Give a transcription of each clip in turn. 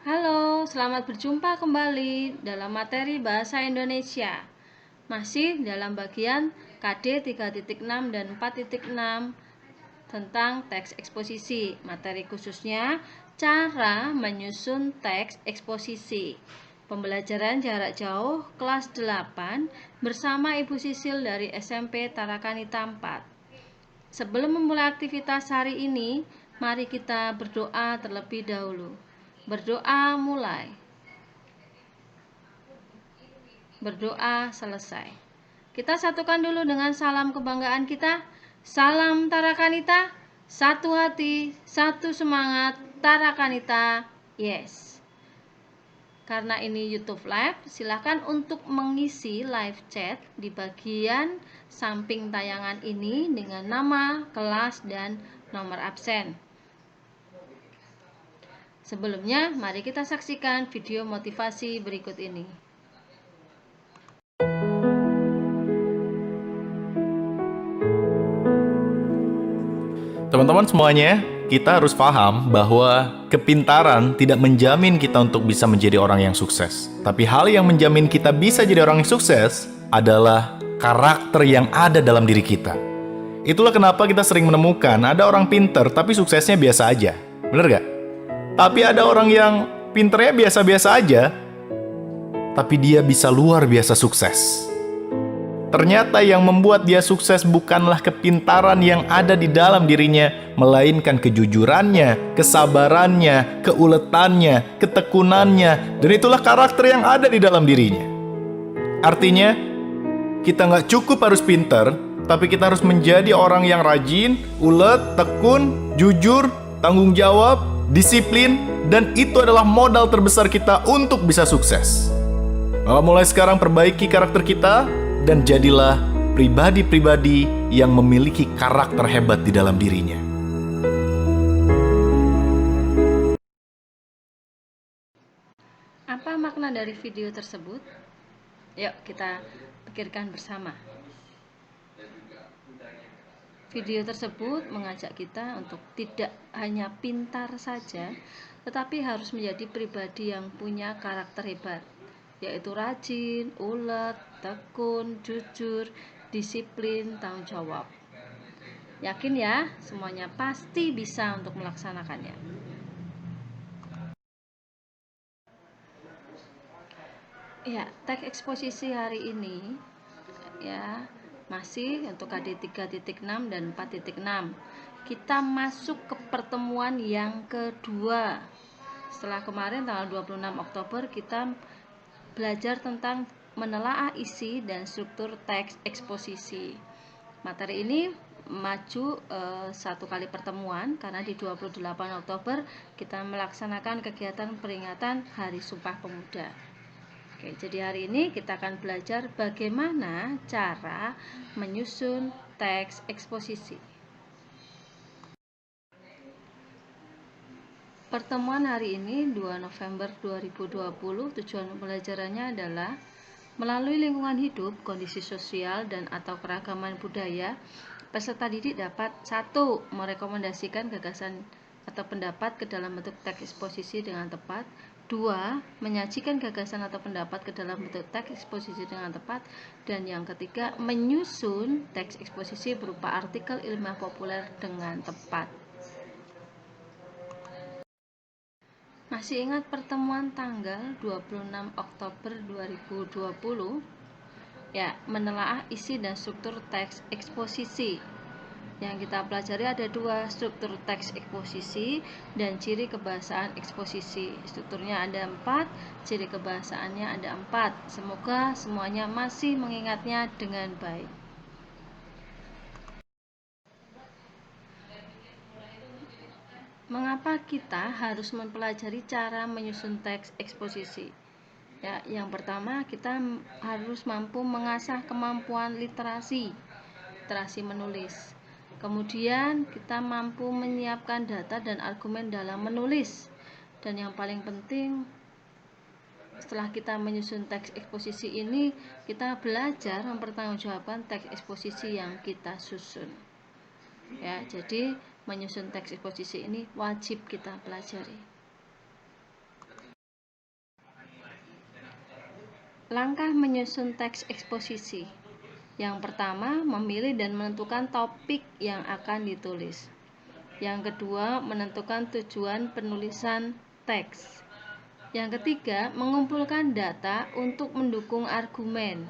Halo, selamat berjumpa kembali dalam materi Bahasa Indonesia. Masih dalam bagian KD 3.6 dan 4.6 tentang teks eksposisi. Materi khususnya cara menyusun teks eksposisi. Pembelajaran jarak jauh kelas 8 bersama Ibu Sisil dari SMP Tarakanita 4. Sebelum memulai aktivitas hari ini, mari kita berdoa terlebih dahulu. Berdoa mulai. Berdoa selesai. Kita satukan dulu dengan salam kebanggaan kita. Salam Tarakanita, satu hati, satu semangat, Tarakanita, yes. Karena ini YouTube Live, silahkan untuk mengisi live chat di bagian samping tayangan ini dengan nama, kelas, dan nomor absen. Sebelumnya, mari kita saksikan video motivasi berikut ini. Teman-teman semuanya, kita harus paham bahwa kepintaran tidak menjamin kita untuk bisa menjadi orang yang sukses. Tapi hal yang menjamin kita bisa jadi orang yang sukses adalah karakter yang ada dalam diri kita. Itulah kenapa kita sering menemukan ada orang pinter tapi suksesnya biasa aja. Bener gak? Tapi ada orang yang pinternya biasa-biasa aja, tapi dia bisa luar biasa sukses. Ternyata yang membuat dia sukses bukanlah kepintaran yang ada di dalam dirinya, melainkan kejujurannya, kesabarannya, keuletannya, ketekunannya, dan itulah karakter yang ada di dalam dirinya. Artinya, kita nggak cukup harus pintar, tapi kita harus menjadi orang yang rajin, ulet, tekun, jujur, tanggung jawab, disiplin, dan itu adalah modal terbesar kita untuk bisa sukses. Maka mulai sekarang perbaiki karakter kita, dan jadilah pribadi-pribadi yang memiliki karakter hebat di dalam dirinya. Apa makna dari video tersebut? Yuk kita pikirkan bersama. Video tersebut mengajak kita untuk tidak hanya pintar saja, tetapi harus menjadi pribadi yang punya karakter hebat, yaitu rajin, ulet, tekun, jujur, disiplin, tanggung jawab. Yakin ya, semuanya pasti bisa untuk melaksanakannya. Ya, teks eksposisi hari ini ya masih untuk KD 3.6 dan 4.6. Kita masuk ke pertemuan yang kedua. Setelah kemarin tanggal 26 Oktober kita belajar tentang menelaah isi dan struktur teks eksposisi. Materi ini maju satu kali pertemuan karena di 28 Oktober kita melaksanakan kegiatan peringatan Hari Sumpah Pemuda. Oke, jadi hari ini kita akan belajar bagaimana cara menyusun teks eksposisi. Pertemuan hari ini 2 November 2020, tujuan pembelajarannya adalah melalui lingkungan hidup, kondisi sosial dan atau keragaman budaya, peserta didik dapat 1. Merekomendasikan gagasan atau pendapat ke dalam bentuk teks eksposisi dengan tepat. 2. Menyajikan gagasan atau pendapat ke dalam bentuk teks eksposisi dengan tepat. Dan yang ketiga, menyusun teks eksposisi berupa artikel ilmiah populer dengan tepat. Masih ingat pertemuan tanggal 26 Oktober 2020? Ya, menelaah isi dan struktur teks eksposisi. Yang kita pelajari ada 2, struktur teks eksposisi dan ciri kebahasaan eksposisi. Strukturnya ada 4, ciri kebahasaannya ada 4. Semoga semuanya masih mengingatnya dengan baik. Mengapa kita harus mempelajari cara menyusun teks eksposisi? Ya, yang pertama kita harus mampu mengasah kemampuan literasi menulis. Kemudian kita mampu menyiapkan data dan argumen dalam menulis. Dan yang paling penting, setelah kita menyusun teks eksposisi ini, kita belajar mempertanggungjawabkan teks eksposisi yang kita susun. Ya, jadi menyusun teks eksposisi ini wajib kita pelajari. Langkah menyusun teks eksposisi. Yang pertama, memilih dan menentukan topik yang akan ditulis. Yang kedua, menentukan tujuan penulisan teks. Yang ketiga, mengumpulkan data untuk mendukung argumen.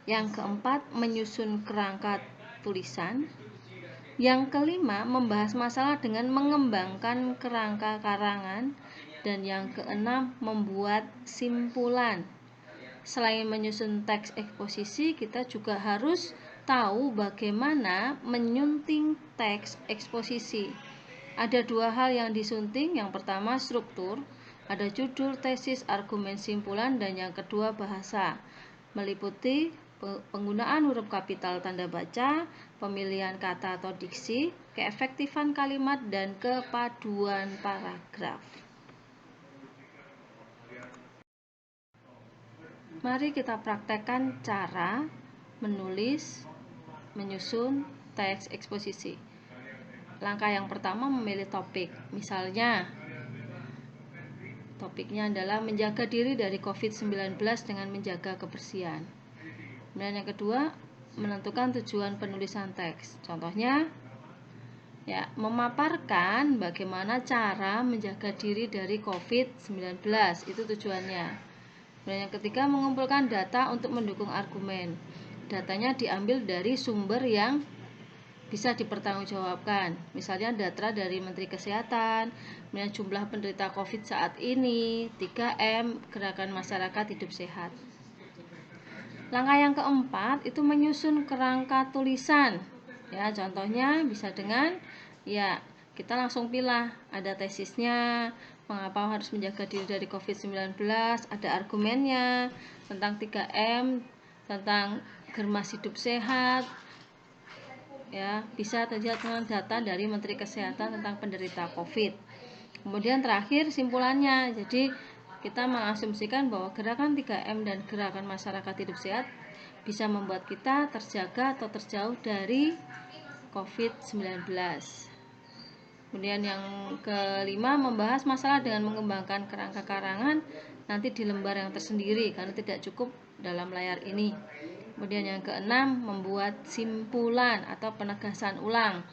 Yang keempat, menyusun kerangka tulisan. Yang kelima, membahas masalah dengan mengembangkan kerangka karangan. Dan yang keenam, membuat simpulan. Selain menyusun teks eksposisi, kita juga harus tahu bagaimana menyunting teks eksposisi. Ada dua hal yang disunting. Yang pertama, struktur. Ada judul, tesis, argumen, simpulan. Dan yang kedua, bahasa. Meliputi penggunaan huruf kapital tanda baca, pemilihan kata atau diksi, keefektifan kalimat, dan kepaduan paragraf. Mari kita praktekkan cara menulis, menyusun teks eksposisi. Langkah yang pertama, memilih topik. Misalnya, topiknya adalah menjaga diri dari COVID-19 dengan menjaga kebersihan. Kemudian yang kedua, menentukan tujuan penulisan teks. Contohnya, ya, memaparkan bagaimana cara menjaga diri dari COVID-19. Itu tujuannya. Kemudian yang ketiga, mengumpulkan data untuk mendukung argumen. Datanya diambil dari sumber yang bisa dipertanggungjawabkan. Misalnya data dari Menteri Kesehatan, kemudian jumlah penderita COVID saat ini, 3M, Gerakan Masyarakat Hidup Sehat. Langkah yang keempat itu menyusun kerangka tulisan. Ya, contohnya bisa dengan kita langsung pilih, ada tesisnya, mengapa harus menjaga diri dari COVID-19, ada argumennya tentang 3M, tentang Germas Hidup Sehat. Ya, bisa terlihat dengan data dari Menteri Kesehatan tentang penderita COVID. Kemudian terakhir simpulannya. Jadi kita mengasumsikan bahwa gerakan 3M dan gerakan masyarakat hidup sehat bisa membuat kita terjaga atau terjauh dari COVID-19. Kemudian yang kelima, membahas masalah dengan mengembangkan kerangka karangan nanti di lembar yang tersendiri karena tidak cukup dalam layar ini. Kemudian yang keenam, membuat simpulan atau penegasan ulang.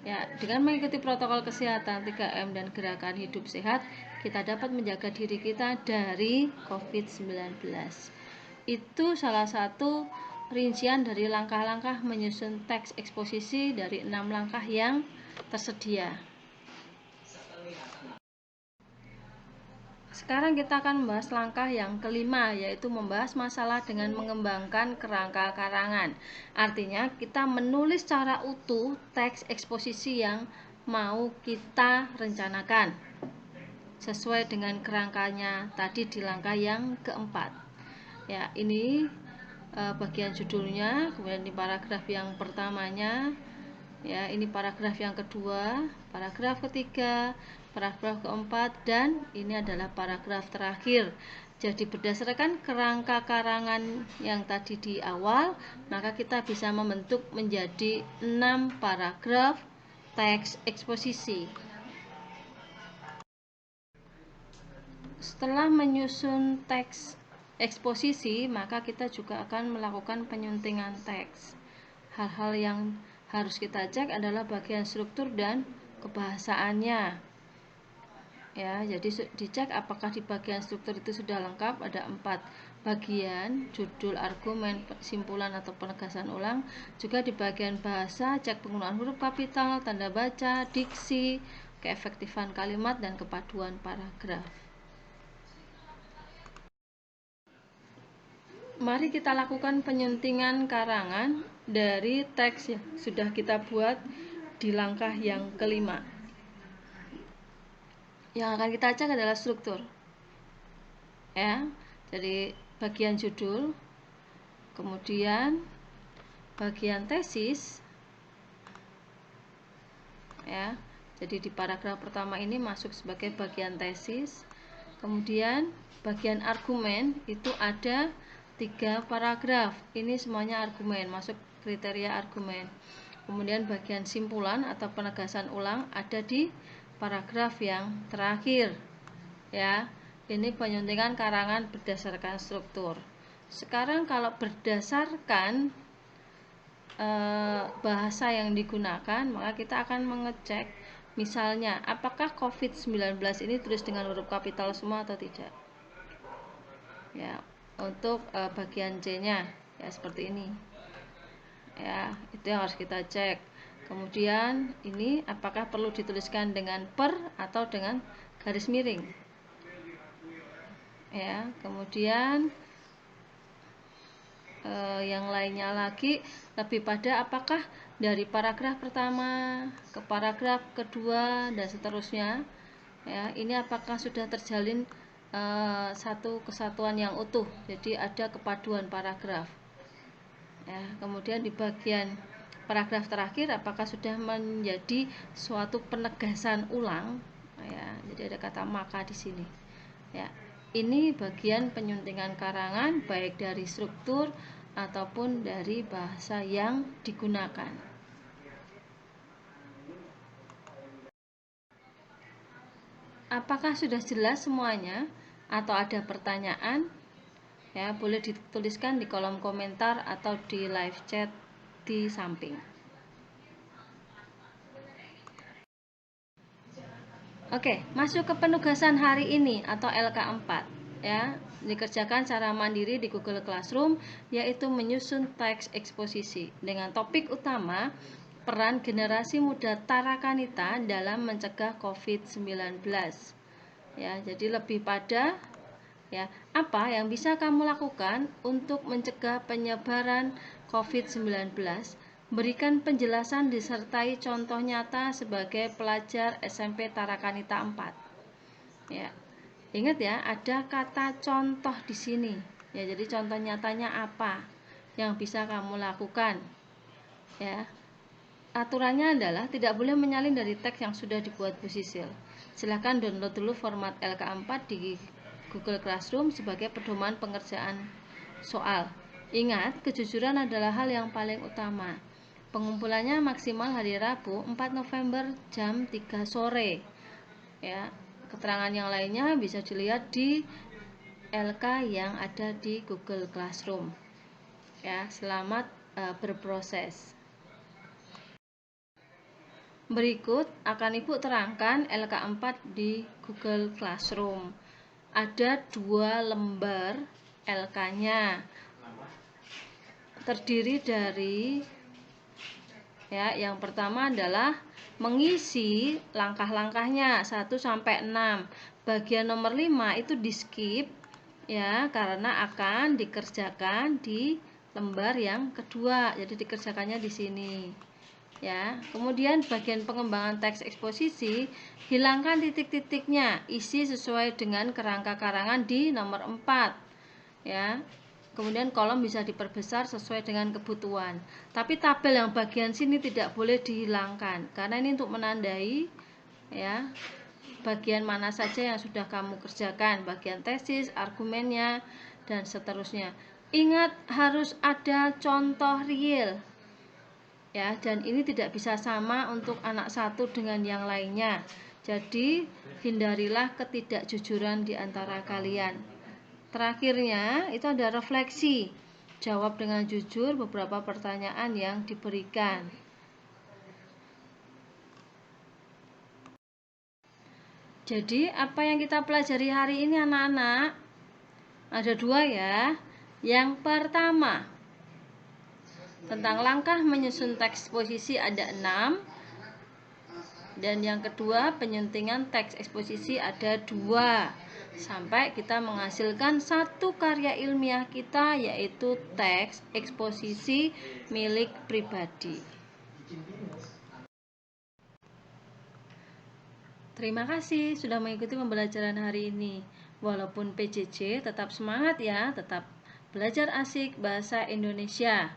Ya, dengan mengikuti protokol kesehatan 3M dan gerakan hidup sehat, kita dapat menjaga diri kita dari COVID-19. Itu salah satu rincian dari langkah-langkah menyusun teks eksposisi dari 6 langkah yang tersedia. Sekarang kita akan membahas langkah yang kelima, yaitu membahas masalah dengan mengembangkan kerangka karangan. Artinya kita menulis secara utuh teks eksposisi yang mau kita rencanakan sesuai dengan kerangkanya tadi di langkah yang keempat. Ya, ini bagian judulnya, kemudian di paragraf yang pertamanya, ya, ini paragraf yang kedua, paragraf ketiga, paragraf keempat, dan ini adalah paragraf terakhir. Jadi berdasarkan kerangka karangan yang tadi di awal, maka kita bisa membentuk menjadi 6 paragraf teks eksposisi. Setelah menyusun teks eksposisi, maka kita juga akan melakukan penyuntingan teks. Hal-hal yang harus kita cek adalah bagian struktur dan kebahasaannya. Ya, jadi dicek apakah di bagian struktur itu sudah lengkap. Ada 4 bagian: judul, argumen, simpulan atau penegasan ulang. Juga di bagian bahasa, cek penggunaan huruf kapital, tanda baca, diksi, keefektifan kalimat, dan kepaduan paragraf. Mari kita lakukan penyuntingan karangan dari teks yang sudah kita buat di langkah yang kelima. Yang akan kita cek adalah struktur. Ya, jadi bagian judul, kemudian bagian tesis. Ya, jadi di paragraf pertama ini masuk sebagai bagian tesis. Kemudian bagian argumen itu ada 3 paragraf. Ini semuanya argumen, masuk kriteria argumen. Kemudian bagian simpulan atau penegasan ulang ada di paragraf yang terakhir. Ya, Ini penyuntingan karangan berdasarkan struktur. Sekarang kalau berdasarkan bahasa yang digunakan, maka kita akan mengecek misalnya apakah COVID-19 ini tulis dengan huruf kapital semua atau tidak. Ya, untuk bagian C-nya ya seperti ini. Ya, itu yang harus kita cek. Kemudian ini apakah perlu dituliskan dengan per atau dengan garis miring. Ya, kemudian yang lainnya lagi lebih pada apakah dari paragraf pertama ke paragraf kedua dan seterusnya, ya, ini apakah sudah terjalin satu kesatuan yang utuh, jadi ada kepaduan paragraf, ya. Kemudian di bagian paragraf terakhir apakah sudah menjadi suatu penegasan ulang, ya, jadi ada kata maka di sini, ya. Ini bagian penyuntingan karangan baik dari struktur ataupun dari bahasa yang digunakan. Apakah sudah jelas semuanya atau ada pertanyaan? Ya, boleh dituliskan di kolom komentar atau di live chat di samping. Oke, masuk ke penugasan hari ini atau LK4, ya. Dikerjakan secara mandiri di Google Classroom, yaitu menyusun teks eksposisi dengan topik utama peran generasi muda Tarakanita dalam mencegah COVID-19. Ya, jadi lebih pada ya, apa yang bisa kamu lakukan untuk mencegah penyebaran COVID-19? Berikan penjelasan disertai contoh nyata sebagai pelajar SMP Tarakanita 4. Ya. Ingat ya, ada kata contoh di sini. Ya, jadi contoh nyatanya apa yang bisa kamu lakukan? Ya. Aturannya adalah tidak boleh menyalin dari teks yang sudah dibuat Bu Sisil. Silahkan download dulu format LK4 di Google Classroom sebagai pedoman pengerjaan soal. Ingat, kejujuran adalah hal yang paling utama. Pengumpulannya maksimal hari Rabu 4 November jam 3 sore. Ya, keterangan yang lainnya bisa dilihat di LK yang ada di Google Classroom. Ya, selamat berproses. Berikut akan Ibu terangkan LK4 di Google Classroom. Ada 2 lembar LK-nya. Terdiri dari, ya, yang pertama adalah mengisi langkah-langkahnya 1 sampai 6. Bagian nomor 5 itu di skip, ya, karena akan dikerjakan di lembar yang kedua. Jadi dikerjakannya di sini. Ya, kemudian bagian pengembangan teks eksposisi, hilangkan titik-titiknya, isi sesuai dengan kerangka karangan di nomor 4. Ya. Kemudian kolom bisa diperbesar sesuai dengan kebutuhan. Tapi tabel yang bagian sini tidak boleh dihilangkan karena ini untuk menandai, ya, bagian mana saja yang sudah kamu kerjakan, bagian tesis, argumennya dan seterusnya. Ingat harus ada contoh real. Ya, dan ini tidak bisa sama untuk anak satu dengan yang lainnya. Jadi, hindarilah ketidakjujuran di antara kalian. Terakhirnya, itu ada refleksi. Jawab dengan jujur beberapa pertanyaan yang diberikan. Jadi, apa yang kita pelajari hari ini anak-anak? Ada 2 ya. Yang pertama, tentang langkah menyusun teks eksposisi ada 6. Dan yang kedua, penyuntingan teks eksposisi ada 2. Sampai kita menghasilkan satu karya ilmiah kita, yaitu teks eksposisi milik pribadi. Terima kasih sudah mengikuti pembelajaran hari ini. Walaupun PJJ, tetap semangat ya, tetap belajar asik bahasa Indonesia.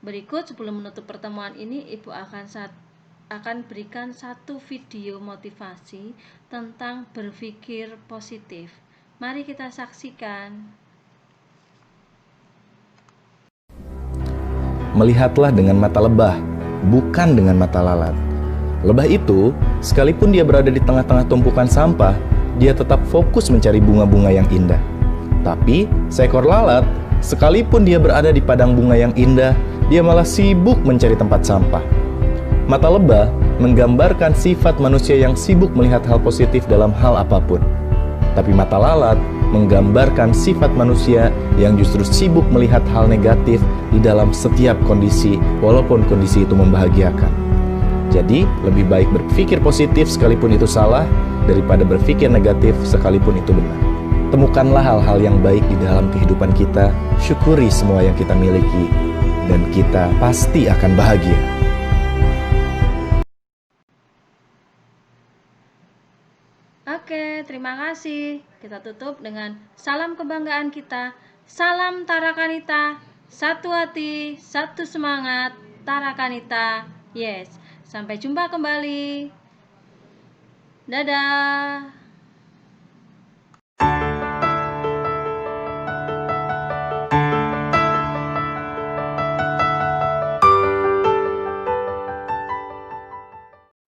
Berikut sebelum menutup pertemuan ini, Ibu akan berikan satu video motivasi tentang berpikir positif. Mari kita saksikan. Melihatlah dengan mata lebah, bukan dengan mata lalat. Lebah itu, sekalipun dia berada di tengah-tengah tumpukan sampah, dia tetap fokus mencari bunga-bunga yang indah. Tapi seekor lalat, sekalipun dia berada di padang bunga yang indah, dia malah sibuk mencari tempat sampah. Mata lebah menggambarkan sifat manusia yang sibuk melihat hal positif dalam hal apapun. Tapi mata lalat menggambarkan sifat manusia yang justru sibuk melihat hal negatif di dalam setiap kondisi, walaupun kondisi itu membahagiakan. Jadi, lebih baik berpikir positif sekalipun itu salah, daripada berpikir negatif sekalipun itu benar. Temukanlah hal-hal yang baik di dalam kehidupan kita, syukuri semua yang kita miliki, dan kita pasti akan bahagia. Oke, terima kasih. Kita tutup dengan salam kebanggaan kita. Salam Tarakanita, satu hati, satu semangat, Tarakanita. Yes, sampai jumpa kembali. Dadah.